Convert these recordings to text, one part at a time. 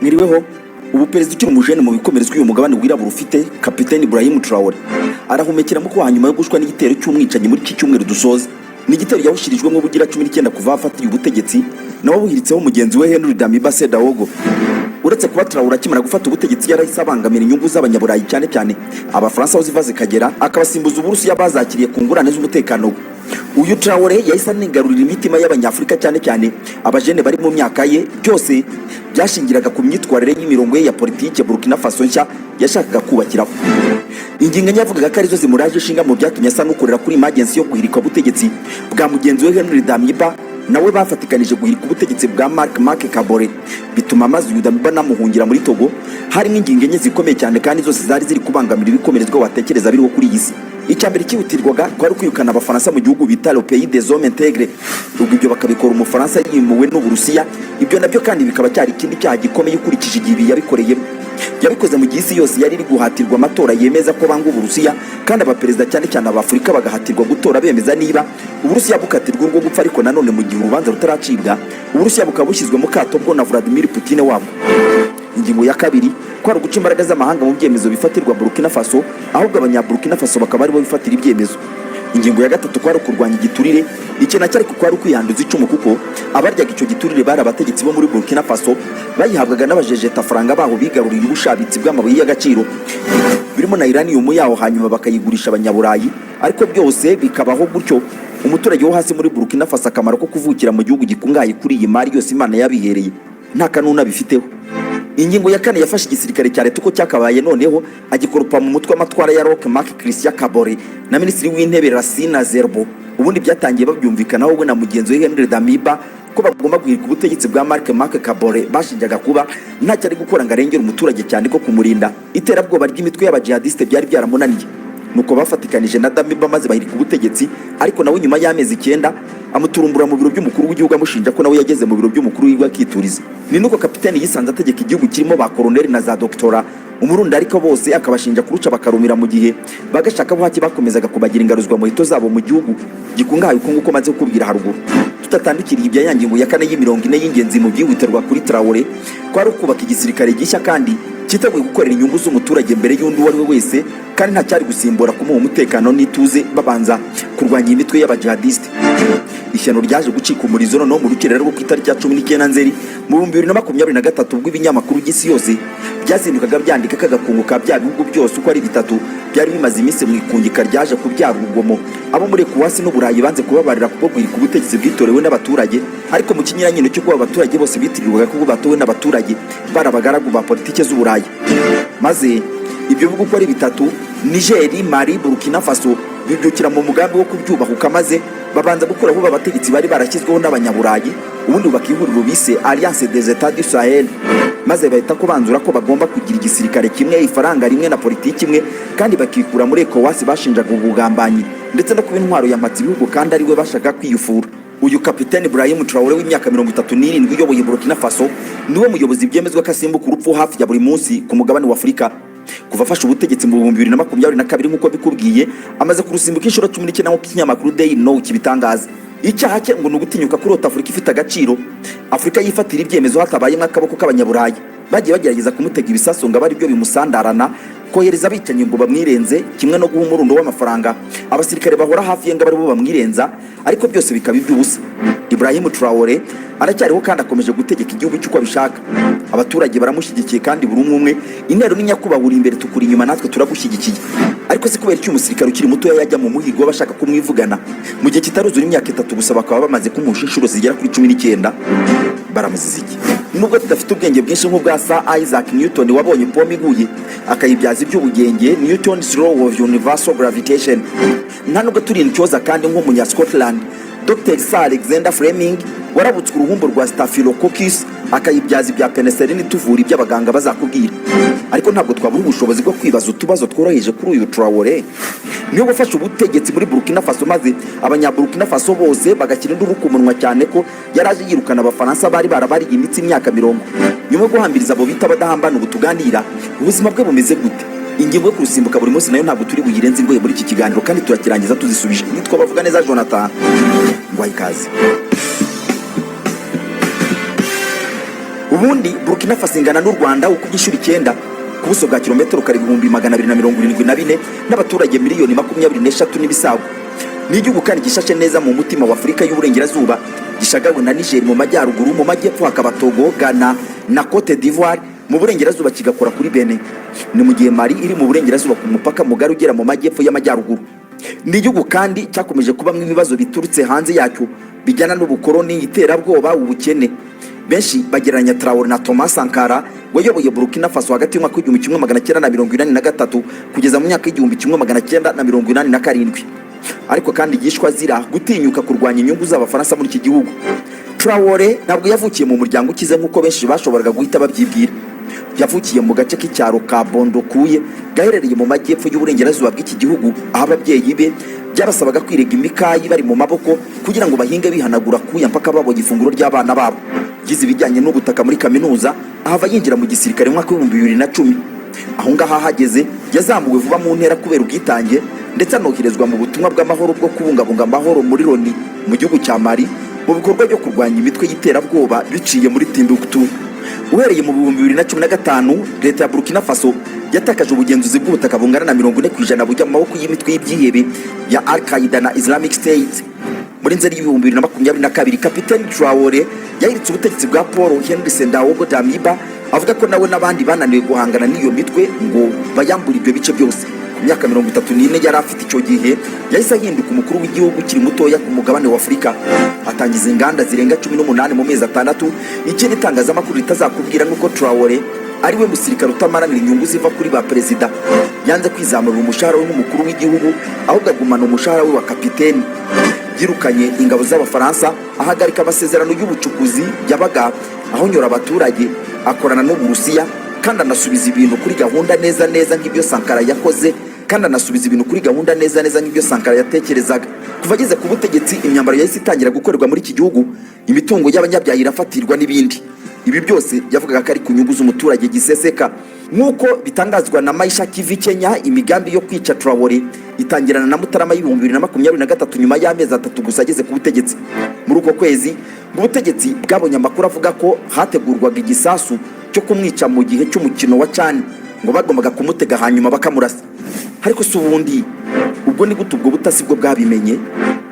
Mwiriweho, ubu perezida ukiri umujene mu bikomerezwa uyu mugabane wirabura ufite Kapiteni Ibrahim Traoré arahumekeramo ko hanyuma yo gushwa n'igitero cy'umwicanyi muri iki cyumweru dusoza. Ni igitero yawushirijwemo bugira 19 kuva afatiye ubutegetsi nawe buhiritseho mugenzi we Henry Damiba Sedawogo. Uretse kuba Traoré akimara gufata ubutegetsi yarahise abangamira inyungu z'abanyaburayi cyane cyane Abafaransa aho zivaze kagera akabasimbuza Uburusiya bazakiriye ku ngurane z'umutekano. Uyu Traoré yahise anigarurira imitima y'Abanyafurika cyane cyane abajene bari mu myaka ye, byose byashingiraga ku myitwarire y'imirongo ye ya politike Burkina Faso nshya yashakaga kubakiraho. Ingingo yavugaga ko arizo zimuraje ishinga mu byatumye asa n'ukorera kuri emergency yo guhirika ubutegetsi bwa mugenzi we Henry Damiba nawe bafatikanije guhirika ubutegetsi bwa Marc Kabore, bituma amazi uyu Damiba namuhungira muri Togo. Harimo ingingo enye zikomeye cyane kandi zose zari ziri kubangamira ibikomerezwa watekereza biriho kuri iyi si. Icyambere cyihutirwaga kwari kwirukana Abafaransa mu gihugu bita le pays des hommes intègres, ubwo ibyo bakabikora Umufaransa yimuwe n'Uburusiya. Ibyo nabyo kandi bikaba cyari ikindi cyaha gikomeye ukurikije igihe yabikoreye. Yabikoze mu gihe isi yose yari iri guhatirwa amatora yemeza ko banga Uburusiya, kandi abaperezida cyane cyane Abafurika bagahatirwa gutora bemeza niba Uburusiya bukatirwa urwo gupfa. Ariko nanone mu gihe urubanza rutaracibwa Uburusiya bukaba bushyizwe mu kato bwo na Vladimir Putin wabo. Ingingo ya kabiri kwari guca imbaraga z'amahanga mu byemezo bifatirwa Burkina Faso, ahubwo Abanyaburkina Faso bakaba aribo bifatira ibyemezo. Ingingo ya gatatu kwari kurwanya igiturire, icyo nacyo ariko kwari kwihanduza icumu kuko abaryaga icyo giturire bari abategetsi bo muri Burkina Faso bayihabwaga n'abajejeta faranga baho bigarurira ubushabitsi bw'amabuye y'agaciro birimo na uranium yaho, hanyuma bakayigurisha Abanyaburayi. Ariko byose bikabaho gutyo umuturage wo hasi muri Burkina Faso akamaro ko kuvukira mu gihugu gikungahaye kuri iyi mari yose Imana yabihereye nta kanuna bifiteho. Ingingo ya kane yafashe igisirikare cya leta uko cyakabaye noneho agikoropa mu mutwe amatwara ya Roch Marc Christian Kabore na minisitiri w'intebe Racine Zerbo. Ubundi byatangiye babyumvikanaho we na mugenzi we Henry Damiba ko bagomba guhirika ubutegetsi bwa Marc Kabore bashinjaga kuba ntacyo ari gukora ngo arengere umuturage cyane ko kumurinda iterabwoba ry'imitwe y'abajihadiste byari byaramunaniye. Nuko bafatikanije na Damiba maze bahirika ubutegetsi, ariko nawe nyuma y'amezi 9 amuturumbura mu biro by'umukuru w'igihugu amushinja ko nawe yageze mu biro by'umukuru w'igihugu akituriza. Ni nuko kapiteni yisanze ategeka igihugu kirimo ba koloneli na za doktora umurundi, ariko bose akabashinja kuruca bakarumira mu gihe bagashaka buhaki bakomezaga kubagira ingaruzwa mu hito zabo mu gihugu gikungahaye uko nguko maze kubwira haruguru. Tutatandukiriye ibya yangingo ya kane y'40 y'ingenzi mu byihutirwa kuri Traoré kwari kubaka igisirikare gishya kandi cyiteguye gukorera inyungu z'umuturage mbere y'undi uwo ari we wese, kandi nta cyari gusimbura kumuha umutekano n'ituze babanza kurwanya imitwe y'abajihadiste. Ishyano ryaje gucika umurizo noneho mu rukerera rwo ku itariki ya 19 Nzeri mu 2023 ubwo ibinyamakuru by'isi yose byazindukaga byandika kagakungu ka bya bihugu byose uko ari bitatu byari bimaze iminsi mu ikungika ryaje kubyara urugomo. Abo muri Kuwasi n'Uburayi banze kubabarira kuko guhirika ubutegetsi bwitorewe n'abaturage, ariko mu kinyuranyino cyo kuba abaturage bose bitirirwaga kuko batowe n'abaturage barabagaragu ba politike z'Uburayi. Maze ibyo bihugu uko ari bitatu Niger, Mali, Burkina Faso bibyukira mu mugambi wo kubyubahuka maze babanza gukuraho abategetsi bari barashyizweho n'Abanyaburayi, ubundi bakihuriro bise Alliance des États du Sahel, maze bahita ko banzura ko bagomba kugira igisirikare kimwe, ifaranga rimwe na politiki imwe, kandi bakikura muri ECOWAS bashinjaga ubugambanyi ndetse no kuba intwaro yamatse ibihugu kandi ari we bashaka kwiyufura. Uyu Kapiteni Ibrahim Traoré w'imyaka 37 uyoboye Burkina Faso niwe muyobozi byemezwa ko asimbuka urupfu hafi ya buri munsi ku mugabane wa Afurika kuva afashe ubutegetsi mu 2022 nk'uko bikubwiye. Amaze kurusimbuka inshuro 19 nk'uko ikinyamakuru Daily Now kibitangaza. Icyaha cye ngo n'ugutinyuka kurota Afurika ifite agaciro. Afurika yifatira ibyemezo hatabaye akaboko k'Abanyaburayi bagiye bagerageza kumutega ibisasu ngo bari byo bimusandarana, kohereza abicanyi ngo bamwirenze, kimwe no guha umurundo w'amafaranga abasirikare bahora hafi ye ngo bari bo bamwirenza, ariko byose bikaba iby'ubusa. Ibrahim Traoré aracyariho kandi akomeje gutegeka igihugu cy'uko abishaka. Abaturage baramushyigikiye kandi buri umwe intero n'inyakubahura imbere tukuri inyuma natwe turagushyigikiye. Ariko si kubera icyo umusirikare ukiri muto yajya mu muhigo bashaka kumwivugana mu gihe kitaruzura imyaka 3 gusa bakaba bamaze kumusha inshuro zigera kuri 19 baramuziziki. Nubwo tudafite ubwenge bwinshi nk'ubwa Sir Isaac Newton wabonye pome iguye akayibyaza iby'ubugenge, Newton's law of universal gravitation, nta nubwo turi intyoza kandi nk'umunya Scotland Dr. Sir Alexander Fleming warabutswe uruhumbo rwa Staphylococcus akayibyaza ibya penicillin tuvura iby'abaganga bazakubwira. Ariko ntabwo twabura ubushobozi bwo kwibaza utubazo tworoheje kuri uyu Traoré niyo gufasha ubutegetsi muri Burkina Faso, maze Abanyaburkina Faso bose bagakira induru ku munwa cyane ko yaraje yirukana Abafaransa bari barabariye imitsi imyaka 40 nyuma yo guhambiriza abo bita badahambana. Ubu tuganira ubuzima bwe bumeze gute? Ingingo yo kurusimbuka buri munsi nayo ntabwo turi buyirenze ingoye muri iki kiganiro, kandi turakirangiza tuzisubije. Nitwa bavuga neza Jonathan ngwaye ikaze. Ubu ubundi Burkina Faso ingana n'u Rwanda uko inshuro 9 ku buso bwa kilometero kare 274 n'abaturage miliyoni 23 n'ibisago. Ni igihugu kandi gishashe neza mu mutima wa Afurika y'Uburengerazuba, gishagawe na Niger mu majyaruguru, mu majyepfo hakaba Togo, Ghana na Cote d'Ivoire, mu burengerazuba kigakora kuri Benin. Ni mu gihe Mali iri mu burengerazuba ku mupaka mugari ugera mu majyepfo y'amajyaruguru. Ni igihugu kandi cyakomeje kubamwe ibibazo biturutse hanze yacyo bijyana n'ubukoroni, iterabwoba, ubukene. Benshi bagereranya Traoré na Thomas Sankara wayoboye Burkina Faso hagati y'umwaka w'1983 kugeza mu myaka y'1987. Ariko kandi yishwa zira gutinyuka kurwanya inyungu z'abafaransa muri iki gihugu. Traoré ntabwo yavukiye mu muryango ukize nk'uko benshi bashoboraga guhita babyibwira. Yavukiye mu gace k'icyaro ka Bondokuye gaherereye mu majyepfo y'uburengerazuba bw'iki gihugu, aho ababyeyi be byabasabaga kwirega imikayi bari mu maboko kugira ngo bahinge bihanagura kuya mpaka babonye ifunguro ry'abana babo. Yize ibijyanye n'ubutaka muri kaminuza, ahava yinjira mu gisirikare mu mwaka w'2010. Aho ngaho ahageze yazamuwe vuba mu ntera kubera ubwitange, ndetse anoherezwa mu butumwa bw'amahoro bwo kubungabunga amahoro muri Loni mu gihugu cya Mali mu bikorwa byo kurwanya imitwe y'iterabwoba biciye muri Timbuktu. Uhereye mu 2015 leta ya Burkina Faso yatakaje ubugenzuzi bw'ubutaka bungana na 40% bujya mu maboko y'imitwe y'ibyihebe ya Al-Qaeda na Islamic State. Muri Nzeri 2022 Kapiteni Traoré yahiritse ubutegetsi bwa Paul Henri Sendaogo Damiba, avuga ko nawe n'abandi bananiwe guhangana n'iyo mitwe ngo bayambura ibyo bice byose. Ku myaka 34 yari afite icyo gihe yahise ahinduka umukuru w'igihugu kiri mutoya ku mugabane wa Afurika, atangiza inganda zirenga 18 mu mezi 6. Ikindi itangazamakuru ritazakubwira nuko Traoré ari we musirikare utamaranira inyungu ziva kuri ba perezida. Yanze kwizamura umushahara we nk'umukuru w'igihugu, ahubwo agumana umushahara we wa kapiteni. Yirukanye ingabo z'abafaransa, ahagarika amasezerano y'ubucukuzi yabaga ahonyora abaturage, akorana n'Uburusiya, kandi anasubiza ibintu kuri gahunda neza nk'ibyo Sankara yakoze, kandi anasubiza ibintu kuri gahunda neza nk'ibyo Sankara yatekerezaga. Kuva ageze ku butegetsi, imyambaro yahise itangira gukorerwa muri iki gihugu, imitungo y'abanyabyaha irafatirwa n'ibindi. Ibi byose yavugaga ko ari ku nyungu z'umuturage giseseka. Nk'uko bitangazwa na Maisha TV Kenya, imigambi yo kwica Traoré itangirana na Mutarama 2023 nyuma y'amezi 3 gusa ageze ku butegetsi. Muri uko kwezi ubutegetsi bwabonye amakuru avuga ko hategurwaga igisasu cyo kumwica mu gihe cy'umukino wa CHAN, ngo bagombaga kumutega hanyuma bakamurasa. Ariko si ubundi ubwo ni gute ubwo butasi bwo bwabimenye?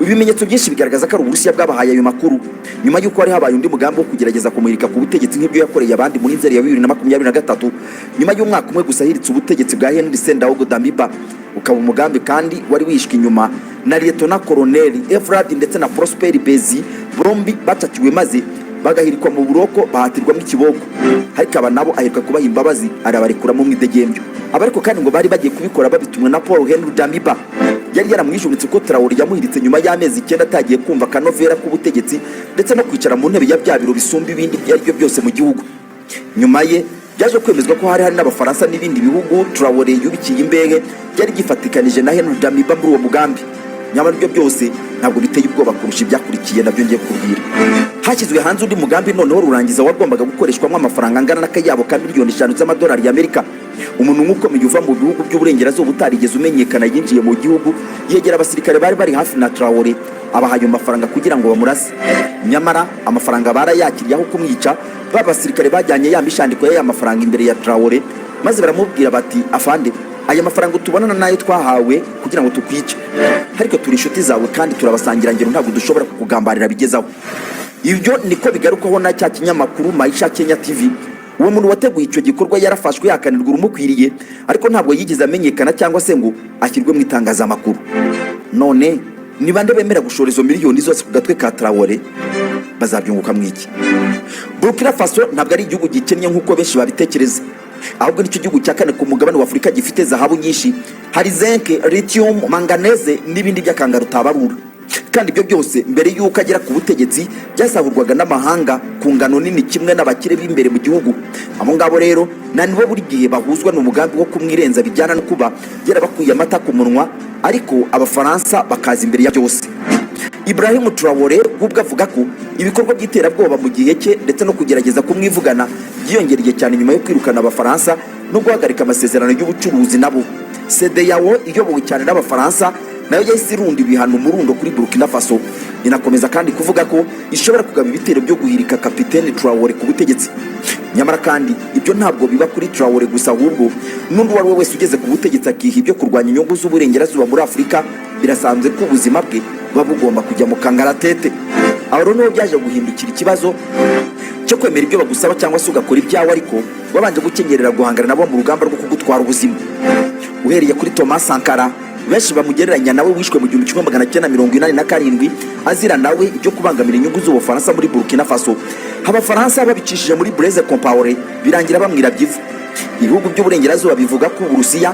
Ibimenyetso byinshi bigaragaza ko ari Uburusiya bwabahaye ayo makuru nyuma y'uko hari habaye undi mugambi wo kugerageza kumurika ku butegetsi nk'ibyo yakoreye abandi muri Nzeri ya 2023 nyuma y'umwaka umwe gusa ahiritse ubutegetsi bwa Henri Sendaogo Damiba. Ukaba umugambi kandi wari wishwe inyuma na Lieutenant Colonel Evrard ndetse na Prosper Bezi, bombi bacakiwe maze bagahirikwa mu buroko bahatirwamo ikiboko. Ariko aba nabo aheruka kubaha imbabazi arabarekura mu mwidegembyo. Abariko kandi ngo bari bagiye kubikora babitumwe na Paul Henri Damiba. Yari yaramwijunitse ko Traoré yamuhiritse nyuma y'amezi 9 atagiye kumva kanovera k'ubutegetsi ndetse no kwicara mu ntebe ya bya biro bisumba ibindi byari byo byose mu gihugu. Nyuma ye byaje kwemezwa ko hari n'abafaransa n'ibindi bihugu Traoré yubikiye imbehe yari gifatikanije na Henri Damiba muri uwo mugambi. Nyamara ibyo byose ntabwo biteye ubwoba kurusha ibyakurikiye nabyo ngiye kubwira. Hashyizwe hanze undi mugambi noneho rurangiza wagombaga gukoreshwamo amafaranga angana n'akayabo ka miliyoni 5 z'amadolari y'Amerika. Umuntu ukomeye uva mu bihugu by'uburengerazuba utarigeze umenyekana yinjiye mu gihugu, yegera abasirikare bari hafi na Traoré, abaha ayo mafaranga kugira ngo bamurase. Nyamara amafaranga barayakiriye aho kumwica. Babasirikare bajyanye ya mishandiko ya mafaranga imbere ya Traoré, maze baramubwira bati, afande, aya mafaranga tubonana nayo twahawe kugira ngo tukwice, ariko turi inshuti zawe kandi turabasangira ngero ntabwo dushobora kukugambarira bigezaho. Ibyo niko bigarukaho na cya kinyamakuru Maisha Kenya TV. Uwo muntu wateguye icyo gikorwa yarafashwe yakanirwa urumukwiriye, ariko ntabwo yigeze amenyekana cyangwa se ngo ashyirwe mu itangazamakuru. None ni bande bemera gushora izo miliyoni zose ku gatwe ka Traoré? Bazabyunguka mwiki? Burkina Faso ntabwo ari igihugu gikennye nk'uko benshi babitekereza, ahubwo nicyo gihugu cya kane ku mugabane wa Afurika gifite zahabu nyinshi. Hari zinc, lithium, manganese n'ibindi by'akangaro utabarura. Kandi ibyo byose mbere y'uko agera ku butegetsi byasahurwaga n'amahanga ku ngano nini kimwe n'abakire b'imbere mu gihugu. Abo ngabo rero nanibo buri gihe bahuzwa n'umugambi wo kumwirenza bijyana no kuba yarabakuye amata ku munwa, ariko abafaransa bakaza imbere ya byose. Ibrahim Traoré ubwo avuga ko ibikorwa by'iterabwoba mu gihe cye ndetse no kugerageza kumwivugana byiyongereye cyane nyuma yo kwirukana abafaransa no guhagarika amasezerano y'ubucuruzi nabo. CEDEAO iyobowe cyane n'abafaransa nayo yahise irunda ibihano umurundo kuri Burkina Faso. Inakomeza kandi kuvuga ko ishobora kugaba ibitero byo guhirika Kapiteni Traoré ku butegetsi. Nyamara kandi ibyo ntabwo biba kuri Traoré gusa, ahubwo n'undi wari wese ugeze ku butegetsi akiha ibyo kurwanya inyungu z'uburengerazuba muri Afurika, birasanzwe ko ubuzima bwe buba bugomba kujya mu kangaratete. Aho rero byaje guhindukira ikibazo cyo kwemera ibyo bagusaba cyangwa se ugakora ibyawe, ariko wabanje gukenyerera guhangana nabo mu rugamba rwo kugutwara ubuzima. Uhereye kuri Thomas Sankara, benshi bamugereranya nawe wishwe mu 1987 azira nawe ibyo kubangamira inyungu z'Ubufaransa muri Burkina Faso. Abafaransa babicishije muri Blaise Compaoré birangira bamwira byivu. Ibihugu by'uburengerazuba bivuga ko Uburusiya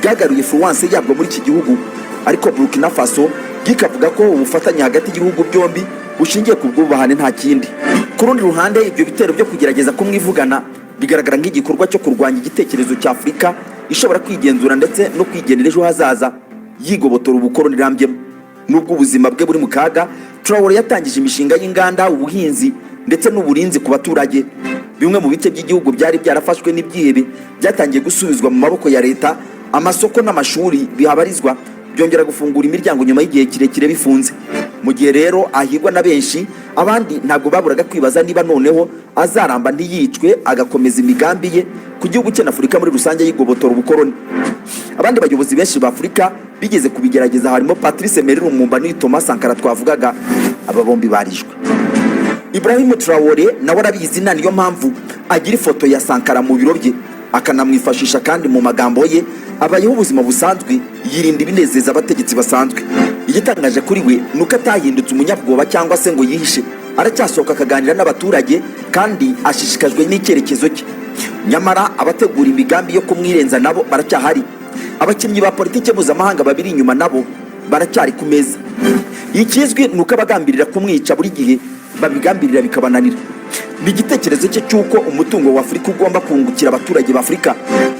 bwagaruye influence yabwo muri iki gihugu, ariko Burkina Faso gikavuga ko ubufatanye hagati y'ibihugu byombi bushingiye ku bwubahane nta kindi. Ku rundi ruhande, ibyo bitero byo kugerageza kumwivugana bigaragara nk'igikorwa cyo kurwanya igitekerezo cya Afurika ishobora kwigenzura ndetse no kwigenera ejo hazaza yigobotora ubukoroni rambyemo. Nubwo ubuzima bwe buri mu kaga, Traoré yatangije imishinga y'inganda, ubuhinzi ndetse n'uburinzi ku baturage. Bimwe mu bice by'igihugu byari byarafashwe n'ibyihebe byatangiye gusubizwa mu maboko ya leta, amasoko n'amashuri bihabarizwa byongera gufungura imiryango nyuma y'igihe kirekire bifunze. Mu gihe rero ahigwa na benshi, abandi ntabwo baburaga kwibaza niba noneho azaramba ntiyicwe agakomeza imigambi ye ku gihugu cye na Afurika muri rusange yigobotora ubukoroni. Abandi bayobozi benshi ba Afurika bigeze kubigerageza, harimo Patrice Emery Lumumba ni Thomas Sankara twavugaga. Aba bombi barishwe. Ibrahim Traoré nawe arabizi, niyo mpamvu agira ifoto ya Sankara mu biro bye akanamwifashisha, kandi mu magambo ye abayeho ubuzima busanzwe, yirinda ibinezeza abategetsi basanzwe. Igitangaje kuri we nuko atahindutse umunyabwoba cyangwa se ngo yihishe, aracyasohoka akaganira n'abaturage kandi ashishikajwe n'icyerekezo cye. Nyamara abategura imigambi yo kumwirenza nabo baracyahari. Abakinnyi ba politike mpuzamahanga babiri inyuma nabo baracyari ku meza. Ikizwi nuko abagambirira kumwica buri gihe babigambirira bikabananira. Ni igitekerezo cye cy'uko umutungo wa Afurika ugomba kungukira abaturage ba Afurika,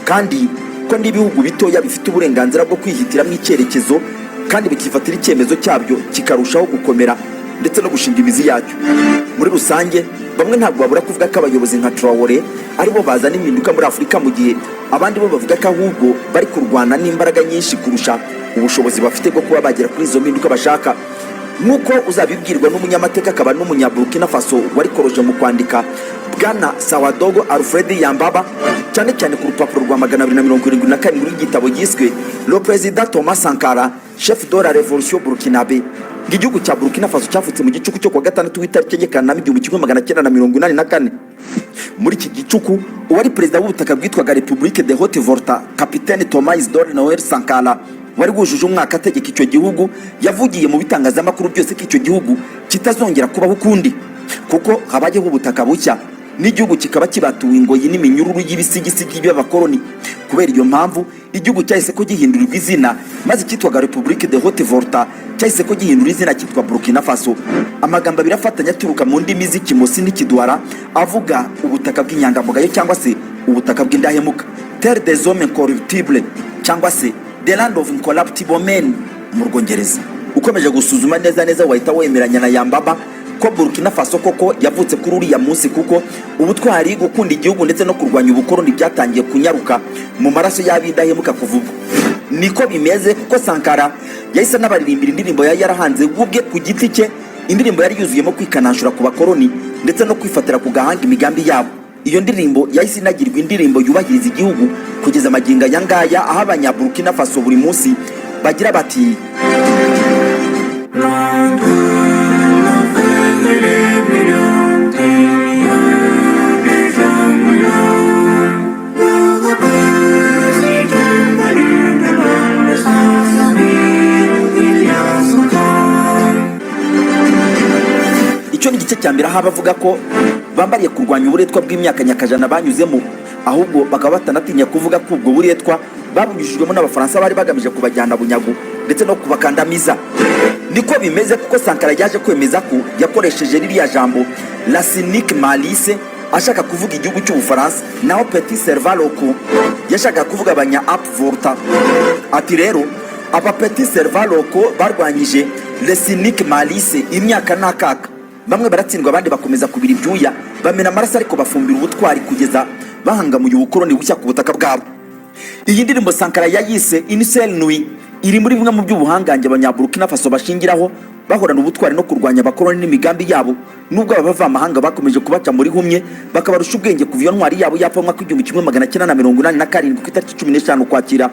kandi ko n'ibihugu bitoya bifite uburenganzira bwo kwihitiramo icyerekezo kandi bikifatira icyemezo cyabyo kikarushaho gukomera ndetse no gushinga imizi yacyo. Muri rusange, bamwe ntabwo babura kuvuga ko abayobozi nka Traoré aribo bazana impinduka muri Afurika, mu gihe abandi bo bavuga ko ahubwo bari kurwana n'imbaraga nyinshi kurusha ubushobozi bafite bwo kuba bagera kuri izo mpinduka bashaka. Nk'uko uzabibwirwa n'umunyamateka akaba n'umunyaburkina Faso wari koroje mu kwandika, Bwana Sawadogo Alfred Yambaba, cyane cyane ku rupapuro rwa 272 rw'igitabo yiswe Le Président Thomas Sankara, chef de la révolution burkinabé. Igihugu cya Burkina Faso cyafutse mu gicuku cyo kwa gatandatu w'itariki enye Kanama 1984. Muri iki gicuku uwari perezida w'ubutaka bwitwaga République de Haute-Volta, Capitaine Thomas Isidore Noël Sankara, wari wujuje umwaka ategeka icyo gihugu, yavugiye mu bitangazamakuru byose ko icyo gihugu kitazongera kubaho ukundi, kuko habayeho ubutaka bushya n'igihugu kikaba kibatuwe ingoyi n'iminyururu y'ibisigisigi by'abakoloni. Kubera iyo mpamvu igihugu cyahise ko gihindurirwa izina, maze cyitwaga République de Haute-Volta cyahise ko gihindura izina cyitwa Burkina Faso. Amagambo birafatanya aturuka mu ndimi z'Ikimosi n'Ikidwara avuga ubutaka bw'inyangamugayo cyangwa se ubutaka bw'indahemuka, terre des hommes incorruptibles cyangwa se the land of incorruptible men mu Rwongereza. Ukomeje gusuzuma neza wahita wemeranya na Yambaba ko Burkina Faso koko yavutse kuri uriya munsi, kuko ubutwari, gukunda igihugu ndetse no kurwanya ubukoroni byatangiye kunyaruka mu maraso y'abindahemuka kuva ubwo. Niko bimeze, kuko Sankara yahise n'abaririmbira indirimbo yari yarahanze ubwe ku giti cye, indirimbo yari yuzuyemo kwikanashura ku bakoroni ndetse no kwifatira ku gahanga imigambi yabo. Iyo ndirimbo yahise inagirwa indirimbo yubahiriza igihugu kugeza amagingo aya ngaya, aho abanyaburkina Faso buri munsi bagira bati icyo ni igice cya mbere, aho abavuga ko bambariye kurwanya uburetwa bw'imyaka nyakajana banyuzemo, ahubwo bakaba batanatinya kuvuga ko ubwo buretwa babunyujijwemo n'Abafaransa bari bagamije kubajyana bunyago ndetse no kubakandamiza. Niko bimeze, kuko Sankara yaje kwemeza ko yakoresheje ririya jambo la cynique malice ashaka kuvuga igihugu cy'Ubufaransa, naho Petit Serval Loko yashaka kuvuga abanya Haute-Volta. Ati rero aba Petit Serval Loko barwanyije le cynique malice imyaka n'akaka, bamwe baratsindwa abandi bakomeza kubira ibyuya, bamena amaraso ariko bafumbira ubutwari kugeza bahangamuye ubukoroni bushya ku butaka bwabo. Iyi ndirimbo Sankara yayise Une seule nuit, iri muri bimwe mu by'ubuhangange abanyaburkina faso bashingiraho bahorana ubutwari no kurwanya abakoloni n'imigambi yabo, nubwo aba bavamahanga bakomeje kubaca muri humye bakabarusha ubwenge kuva iyo ntwari yabo yapfa mu mwaka w'igihumbi kimwe magana cyenda na mirongo inani na karindwi ku itariki 15 Ukwakira.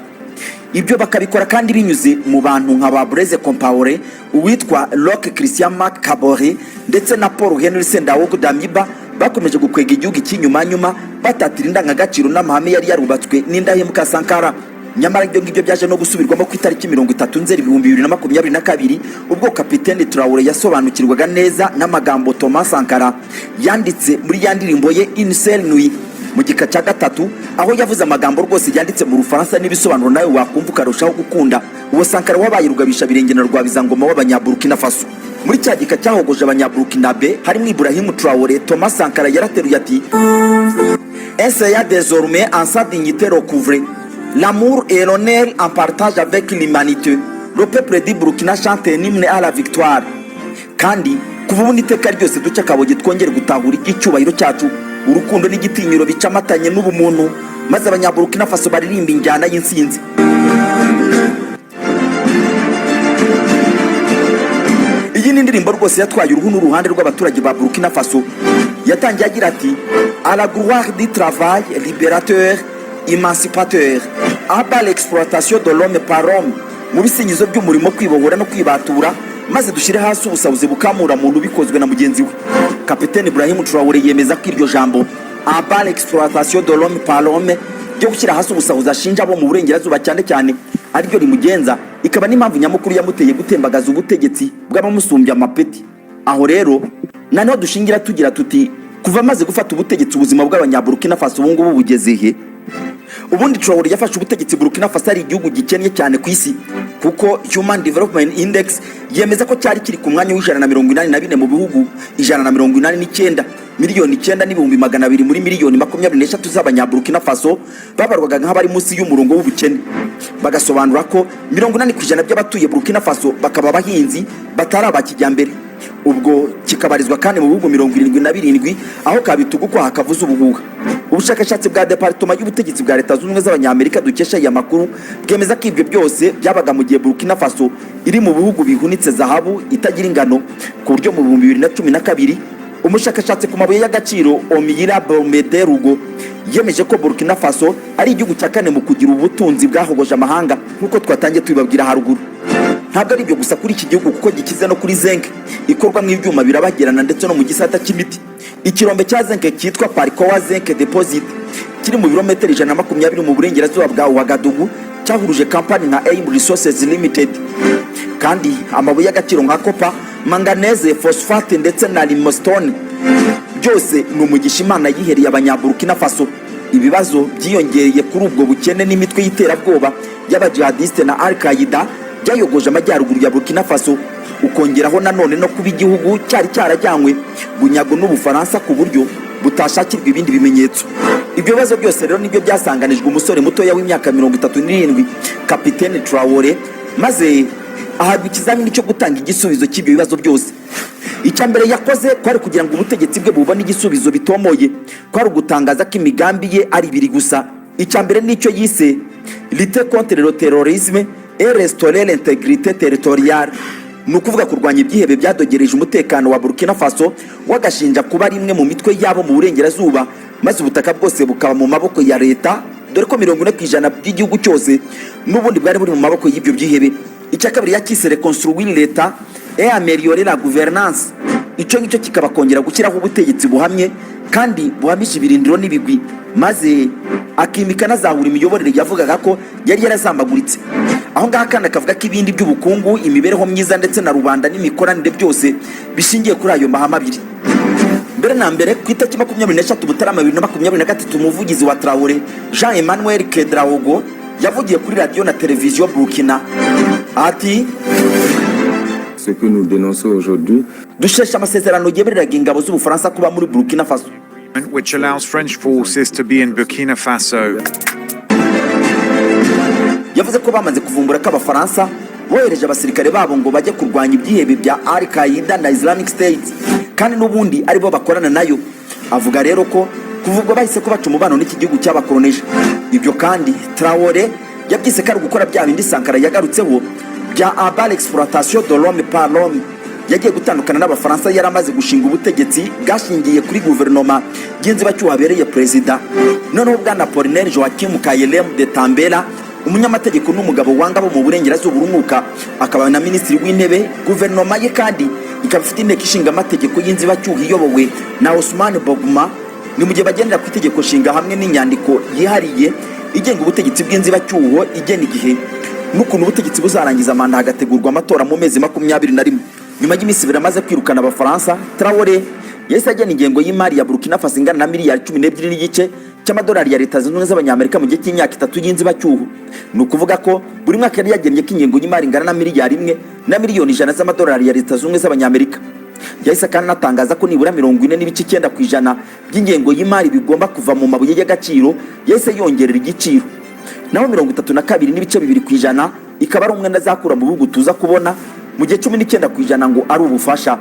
Ibyo bakabikora kandi binyuze mu bantu nka ba Blaise Compaoré, uwitwa Roch Christian Marc Kabore ndetse na Paul Henri Sendaogo Damiba, bakomeje gukwega igihugu cy'inyuma batatira indangagaciro n'amahame yari yarubatswe n'indahemuka Sankara. Nyamara ibyo ngibyo byaje no gusubirwamo ku itariki 30 Nzeri 2022 ubwo Kapiteni Traoré yasobanukirwaga neza n'amagambo Thomas Sankara yanditse muri ya ndirimbo ye Une seule nuit mu gika cya gatatu, aho yavuze amagambo rwose yanditse mu Rufaransa n'ibisobanuro nawe wakumva ukarushaho gukunda. Uwo Sankara wabaye rugabisha birengena rwa bizangoma w'abanyaburkina Faso. Muri cya gika cyahogoje abanyaburkinabe harimo Ibrahim Traoré, Thomas Sankara yarateruye ati: Essaya désormais en sa dignité recouvrer l'amour et l'honneur en partage avec l'humanité. Le peuple du Burkina chante un hymne à la victoire. Kandi kuva ubu n'iteka ryose duce akaboge twongere gutahura icyubahiro cyacu, urukundo n'igitinyiro bicamatanye n'ubumuntu, maze abanyaburkina Faso baririmba injyana y'insinzi. Iyi ni indirimbo rwose yatwaye uruhu n'uruhande rw'abaturage ba Burkina Faso. Yatangiye agira ati: à la gloire du travail libérateur émancipateur, à bas l'exploitation de l'homme par l'homme. Mu bisingizo by'umurimo kwibohora no kwibatura, maze dushire hasi ubusabuzi bukamura muntu bikozwe na mugenzi we. Kapiteni Ibrahim Traoré yemeza ko iryo jambo à bas l'exploitation de l'homme par l'homme ryo gushyira hasi ubusabuzi ashinja abo mu burengerazuba cyane cyane ariryo rimugenza, ikaba n'impamvu nyamukuru yamuteye gutembagaza ubutegetsi bw'abamusumbya amapeti. Aho rero naneho dushingira tugira tuti kuva maze gufata ubutegetsi ubuzima bw'abanyaburkina Faso ubu ngubu bugeze he? Ubundi Traoré yafashe ubutegetsi Burkina Faso ari igihugu gikennye cyane ku isi, kuko Human Development Index yemeza ko cyari kiri ku mwanya w'184 mu bihugu 189 miliyoni 9 n'ibihumbi 200 muri miliyoni 23 z'abanyaburkina Faso babarwaga nk'abari munsi y'umurongo w'ubukene. Bagasobanura ko 80% by'abatuye Burkina Faso bakaba abahinzi batari abakijyambere. Ubwo kikabarizwa kandi mu bihugu 77 aho kabitugu ko hakavuza ubuhuha. Ubushakashatsi bwa Departement y'ubutegetsi bwa Leta Zunze Ubumwe z'Abanyamerika dukesha ya makuru bwemeza ko ibyo byose byabaga mu gihe Burkina Faso iri mu bihugu bihunitse zahabu itagira ingano, ku buryo mu 2012 umushakashatsi ku mabuye y'agaciro Omiyira Bomederugo yemeje ko Burkina Faso ari igihugu cya kane mu kugira ubutunzi bwahogoje amahanga, nkuko twatangiye tubibabwira haruguru. Ntabwo ari ibyo gusa kuri iki gihugu kuko gikize no kuri zinc ikorwa mu ibyuma birabagirana ndetse no mu gisata cy'imiti. Ikirombe cya zinc cyitwa Parikowa Zinc Deposit kiri mu birometero 120 mu burengerazuba bwa Ouagadougou cyahuruje company nka AIM Resources Limited. Kandi amabuye y'agaciro nka copper, manganese, phosphate ndetse na limestone byose ni umugisha Imana yihereye abanyaburkina Faso. Ibibazo byiyongereye kuri ubwo bukene n'imitwe y'iterabwoba y'abajihadiste na Al-Qaeda byayogoje amajyaruguru ya Burkina Faso, ukongeraho nanone no kuba igihugu cyari cyarajyanywe bunyago n'Ubufaransa ku buryo butashakirwa ibindi bimenyetso. Ibyo bibazo byose rero nibyo byasanganijwe umusore mutoya w'imyaka 37 Kapiteni Traoré, maze ahabwa ikizamini cyo gutanga igisubizo cy'ibyo bibazo byose. Icya mbere yakoze kwari kugira ngo ubutegetsi bwe bubone igisubizo bitomoye, kwari ugutangaza ko imigambi ye ari ibiri gusa. Icya mbere nicyo yise lutter contre le terrorisme et restaurer l'intégrité territoriale, ni ukuvuga kurwanya ibyihebe byadogereje umutekano wa Burkina Faso, wagashinja kuba ari imwe mu mitwe yabo mu burengerazuba, maze ubutaka bwose bukaba mu maboko ya leta, dore ko 40% by'igihugu cyose n'ubundi bwari buri mu maboko y'ibyo byihebe. Icya kabiri yakise reconstruire l'État et améliorer la gouvernance, icyo ngicyo kikaba kongera gushyiraho ubutegetsi buhamye kandi buhamisha ibirindiro n'ibigwi, maze akimika nazahura imiyoborere yavugaga ko yari yarazambaguritse. Aho ngaha kandi akavuga ko ibindi by'ubukungu, imibereho myiza ndetse na rubanda n'imikoranire byose bishingiye kuri ayo mahame abiri. Mbere na mbere ku itariki 23 Mutarama 2023 umuvugizi wa Traoré Jean-Emmanuel Kedraogo yavugiye kuri radio na televiziyo Burkina ati: ce que nous dénonçons aujourd'hui, dushesha amasezerano yemereraga ingabo z'Ubufaransa kuba muri Burkina Faso, which allows French forces to be in Burkina Faso. Yavuze ko bamaze kuvumbura ko Abafaransa bohereje abasirikare babo ngo bajye kurwanya ibyihebe bya Al-Qaeda na Islamic State, kandi n'ubundi aribo bakorana nayo. Avuga rero ko kuvugwa bahise ko baca umubano n'iki gihugu cy'abakoroneje. Ibyo kandi Traoré yabyise ko ari gukora bya bindi Sankara yagarutseho bya abal exploitation de l'homme par l'homme. Yagiye gutandukana n'abafaransa yari amaze gushinga ubutegetsi bwashingiye kuri guverinoma y'inzibacyuho habereye perezida. Noneho bwana Apollinaire Joachim Kayelem de Tambela, umunyamategeko n'umugabo wanga bo mu burengerazuba urumuka, akaba na minisitiri w'intebe, guverinoma ye kandi ikaba ifite inteko ishinga amategeko y'inzibacyuho iyobowe na Ousmane Boguma. Ni mu gihe bagendera ku itegeko nshinga hamwe n'inyandiko yihariye igenga ubutegetsi bw'inzibacyuho igena igihe n'ukuntu ubutegetsi buzarangiza manda hagategurwa amatora mu mezi 21. Nyuma y'iminsi ibiri amaze kwirukana abafaransa, Traoré yahise agena ingengo y'imari ya Burkina Faso ingana na miliyari 12 n'igice cy'amadolari ya Leta Zunze Ubumwe z'Abanyamerika mu gihe cy'imyaka 3 y'inzibacyuho. Ni ukuvuga ko buri mwaka yari yagennye ko ingengo y'imari ingana na miliyari 1 na miliyoni 100 z'amadolari ya Leta Zunze Ubumwe z'Abanyamerika. Yahise kandi anatangaza ko nibura 40.9% by'ingengo y'imari bigomba kuva mu mabuye y'agaciro, yahise yongerera igiciro. Naho 32.2% ikaba ari umwenda azakura mu bihugu tuza kubona, mu gihe 19% ngo ari ubufasha.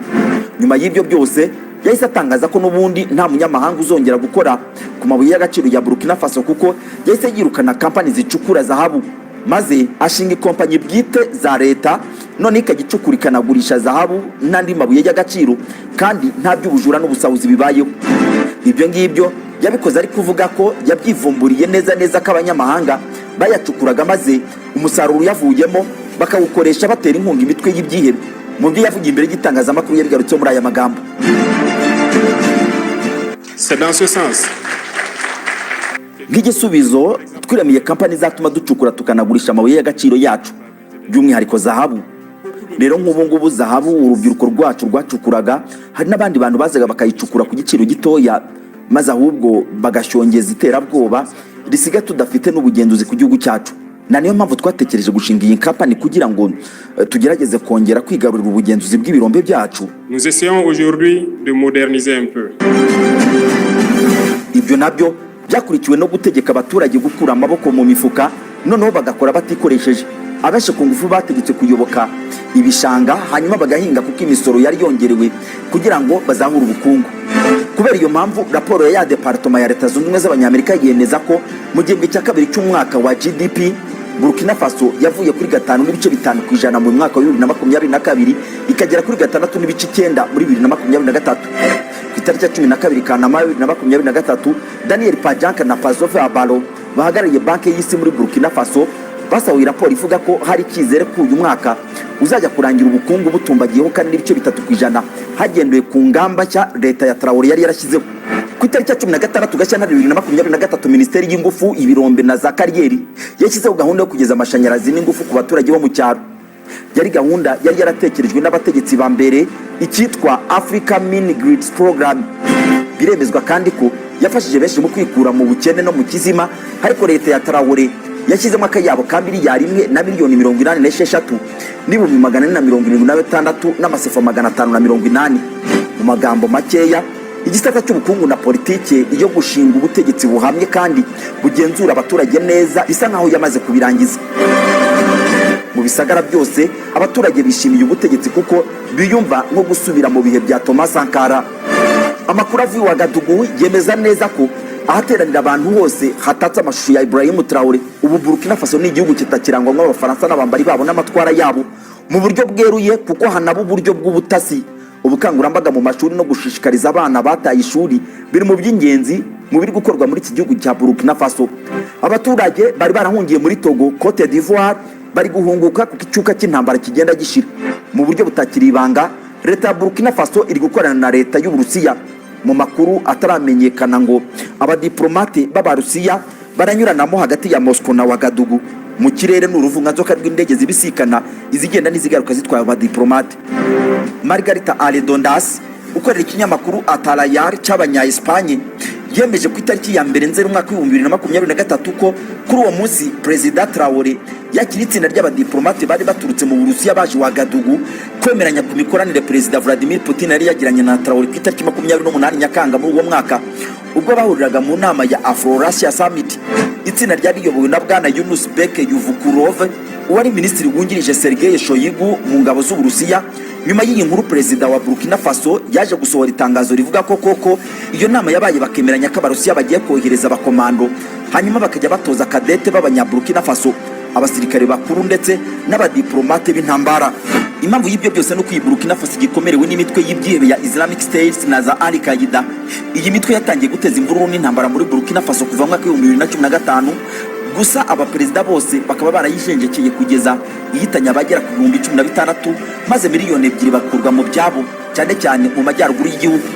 Nyuma y'ibyo byose yahise atangaza ko n'ubundi nta munyamahanga uzongera gukora ku mabuye y'agaciro ya Burkina Faso, kuko yahise yirukana kampani zicukura zahabu, maze ashinga ikompanyi bwite za leta, none ikagicukura ikanagurisha zahabu n'andi mabuye y'agaciro, kandi nta by'ubujura n'ubusahuzi bibayeho. Ibyo ngibyo yabikoze ari kuvuga ko yabyivumburiye neza ko abanyamahanga bayacukuraga, maze umusaruro yavuyemo bakawukoresha batera inkunga imitwe y'ibyihebe. Mu byo yavugiye imbere y'itangazamakuru yabigarutseho muri aya magambo. C'est dans ce sens. Nk'igisubizo twiramiye kampani zatuma ducukura tukanagurisha amabuye y'agaciro yacu, by'umwihariko zahabu. Rero nk'ubu ngubu zahabu urubyiruko rwacu rwacukuraga, hari n'abandi bantu bazaga bakayicukura ku giciro gitoya, maze ahubwo bagashongeza iterabwoba risiga tudafite n'ubugenzuzi ku gihugu cyacu. Na niyo mpamvu twatekereje gushinga iyi kampani kugira ngo tugerageze kongera kwigarurira ubugenzuzi bw'ibirombe byacu. Nous essayons aujourd'hui de moderniser un peu. Ibyo nabyo byakurikiwe no gutegeka abaturage gukura amaboko mu mifuka, noneho bagakora batikoresheje. Abenshi ku ngufu bategetse kuyoboka ibishanga, hanyuma bagahinga kuko imisoro yari yongerewe kugira ngo bazamure ubukungu. Kubera iyo mpamvu raporo ya Departement ya Leta Zunze Ubumwe z'Abanyamerika yemeza ko mu gihembwe cya kabiri cy'umwaka wa GDP Burkina Faso yavuye kuri 5.5% mu mwaka wa 2022 ikagera kuri 6.9% muri 2023. Ku itariki ya 12 Kanama 2023, Daniel Pajanka na Pazove Abalo bahagarariye banki y'isi muri Burkina Faso basahuye raporo ivuga ko hari icyizere ko uyu mwaka uzajya kurangira ubukungu butumbagiyeho kandi n'ibice 3% hagendewe ku ngamba nshya leta ya Traoré yari yarashyizeho. Ku itariki ya 16 Gashyantare 2023, Minisiteri y'Ingufu, Ibirombe na za Kariyeri yashyizeho gahunda yo kugeza amashanyarazi n'ingufu ku baturage bo mu cyaro. Yari gahunda yari yaratekerejwe n'abategetsi ba mbere, icyitwa Africa Mini Grids Program. Biremezwa kandi ko yafashije benshi mu kwikura mu bukene no mu kizima, ariko leta ya Traoré yashyizemo akayabo ka miliyari 1 na miliyoni 86 n'ibihumbi 476 n'amasefa 580. Mu magambo makeya, igisata cy'ubukungu na politike iyo gushinga ubutegetsi buhamye kandi bugenzura abaturage neza bisa nkaho yamaze kubirangiza. Mu bisagara byose abaturage bishimiye ubutegetsi kuko biyumva nko gusubira mu bihe bya Thomas Sankara. Amakuru avuye Ouagadougou yemeza neza ko ahateranira abantu hose hatatse amashusho ya Ibrahim Traoré. Ubu Burkina Faso ni igihugu kitakirangwa n'abafaransa n'abambari babo n'amatwara yabo mu buryo bweruye, kuko hanaba uburyo bw'ubutasi, ubukangurambaga mu mashuri no gushishikariza abana bataye ishuri biri mu by'ingenzi mu biri gukorwa muri iki gihugu cya Burkina Faso. Abaturage bari barahungiye muri Togo, Cote d'Ivoire bari guhunguka kuko icyuka cy'intambara kigenda gishira. Mu buryo butakiri ibanga, leta ya Burkina Faso iri gukorana na leta y'Uburusiya. Mu makuru ataramenyekana ngo abadiplomate b'Abarusiya baranyuranamo hagati ya Moscow na Ouagadougou. Mu kirere n'uruvunganzoka rw'indege zibisikana izigenda n'izigaruka zitwaye abadiplomate. Margarita Aledondas ukorera ikinyamakuru Atalayar cy'abanya Espagne yemeje ku itariki ya mbere Nzeri umwaka wa 2023 ko kuri uwo munsi Perezida Traoré yakira itsinda ry'abadiplomate bari baturutse mu Burusiya baje Ouagadougou kwemeranya ku mikoranire Perezida Vladimir Putin yari yagiranye na Traoré ku itariki 28 Nyakanga muri uwo mwaka, ubwo bahuriraga mu nama ya Afro-Russia Summit. Itsinda ryari riyobowe na Bwana Yunus Bek Yuvukurov uwari minisitiri wungirije Sergei Shoigu mu ngabo z'Uburusiya. Nyuma y'iyi nkuru, Perezida wa Burkina Faso yaje gusohora itangazo rivuga ko koko iyo nama yabaye bakemeranya ko Abarusiya bagiye kohereza abakomando, hanyuma bakajya batoza kadete b'abanya Burkina Faso abasirikare bakuru ndetse n'abadiplomate b'intambara. Impamvu y'ibyo byose no kwibuka Burkina Faso gikomerewe n'imitwe y'ibyihebe ya Islamic State na za Al-Qaeda. Iyi mitwe yatangiye guteza imvururu n'intambara muri Burkina Faso kuva mu mwaka wa 2015, gusa abaperezida bose bakaba barayishenjekeye kugeza ihitanya abagera ku 16,000 maze miliyoni 2 bakurwa mu byabo, cyane cyane mu majyaruguru y'igihugu.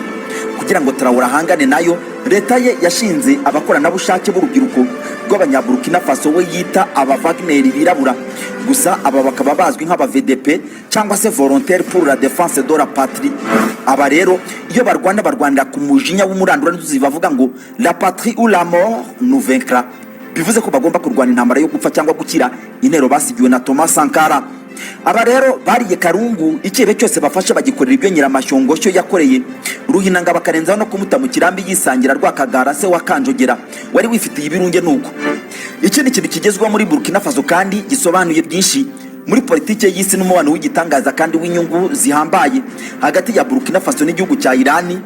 Kugira ngo Traoré ahangane nayo, leta ye yashinze abakoranabushake b'urubyiruko rw'abanyaburkina Faso we yita aba Wagner birabura. Gusa aba bakaba bazwi nk'aba VDP cyangwa se Volontaire pour la défense de la patrie. Aba rero iyo barwanira ku mujinya w'umurandura n'uzi bavuga ngo la patrie ou la mort nous vaincra, bivuze ko bagomba kurwana intambara yo gupfa cyangwa gukira intero basigiwe na Thomas Sankara. Aba rero bariye karungu, ikibe cyose bafashe bagikorera ibyo Nyiramashyongoshyo yakoreye Ruhinanga, bakarenzaho no kumuta mu kirambi yisangira Rwakagara se wa Kanjogera wari wifitiye ibirunge. Nuko ikindi kintu kigezweho muri Burkina Faso kandi gisobanuye byinshi muri politike y'isi n'umubano w'igitangaza kandi w'inyungu zihambaye hagati ya Burkina Faso n'igihugu cya Irani,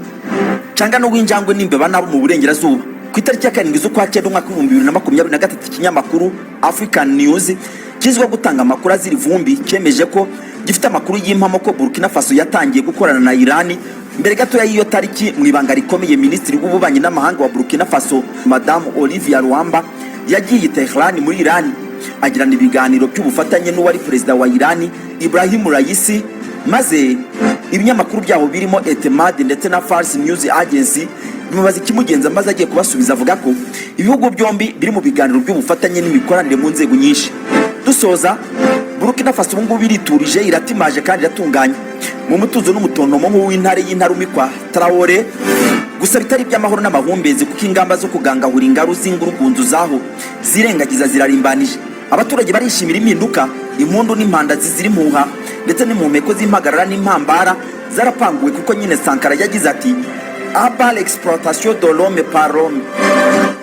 cyangwa no w'injangwe n'imbeba nabo mu burengerazuba. Ku itariki ya 7 z'ukwa 9 umwaka wa 2023, ikinyamakuru African News kizwiho gutanga amakuru azira ivumbi cyemeje ko gifite amakuru y'impamo ko Burkina Faso yatangiye gukorana na Irani. Mbere gato y'iyo tariki, mu ibanga rikomeye, Minisitiri w'ububanyi n'amahanga wa Burkina Faso Madame Olivia Luamba yagiye Tehran muri Irani agirana ibiganiro by'ubufatanye n'uwari perezida wa Irani Ibrahim Raisi, maze ibinyamakuru byabo birimo Etemad ndetse na Fars News Agency bimubaza ikimugenza, maze agiye kubasubiza avuga ko ibihugu byombi biri mu biganiro by'ubufatanye n'imikoranire mu nzego nyinshi. Dusoza, Burkina Faso ubu biriturije, iratimaje kandi iratunganye mu mutuzo n'umutontomo nk'uw'intare y'intarumikwa Traoré. Gusa bitari by'amahoro n'amahumbezi, kuko ingamba zo kugangahura ingaru z'ingurugunzu zaho zirengagiza zirarimbanije. Abaturage barishimira impinduka, impundu n'impanda zizira impuha ndetse n'impumeko z'impagarara n'impambara zarapanguwe, kuko nyine Sankara yagize ati aba l'exploitation de l'homme par l'homme,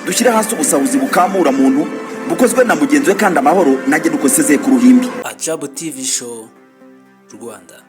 dushyire hasi ubusahuzi bukamura muntu bukozwe na mugenzi we kandi amahoro nanjye dukosezeye ku ruhimbi. Ajabu TV Show Rwanda.